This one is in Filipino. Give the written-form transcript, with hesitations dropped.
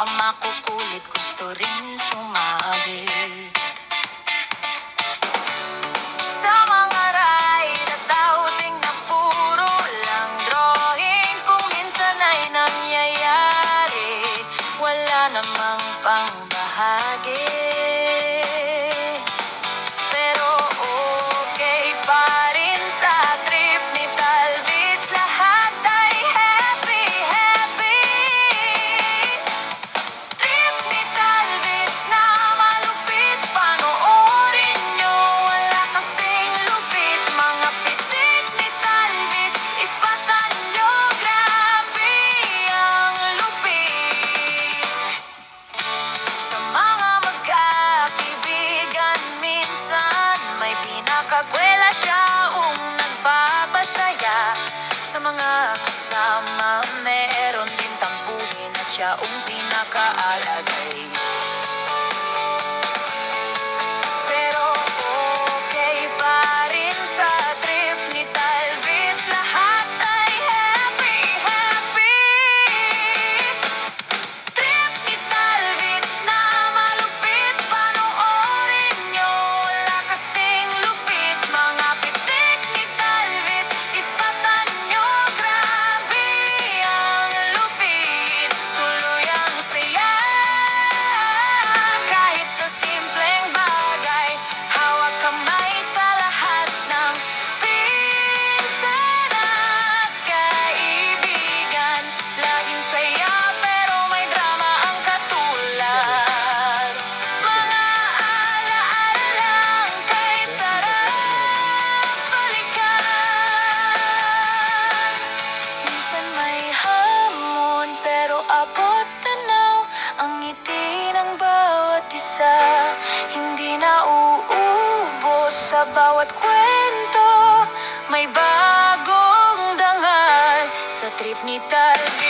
pa makukulit, gusto rin sumabit sa mga ride at outing na puro lang drawing. Kung minsan ay nangyayari, wala namang pangbahagi. Pero okay pa rin sa trip ni Talbits, lahat ay happy, happy. Trip ni Talbits na malupit, panoorin nyo, wala kasing lupit. Mga pitik ni Talbits, ispatan nyo, grabe ang lupit. Sa mga magkakaibigan, minsan may pinakakwela siyang nagpapasaya. Sa mga kasama, meron din tampuhin at siyang pinakaalagay. Pero okay pa rin sa trip ni Talbits, lahat ay happy, happy. Trip ni Talbits na malupit, panoorin nyo, wala kasing lupit. Mga pitik ni Talbits, ispatan nyo, grabe ang lupit. Tuloy ang saya, kahit sa simpleng bagay. Hawak kamay sa lahat ng pinsan at kaibigan. Laging saya pero may drama ang katulad. Mga alaala lang kay sarap balikan. Minsan may hamon pero abot tanaw ang ngiti ng bawat isa. Hindi na uubos sa bawat kwento, may bagong dangal sa trip ni Talbits.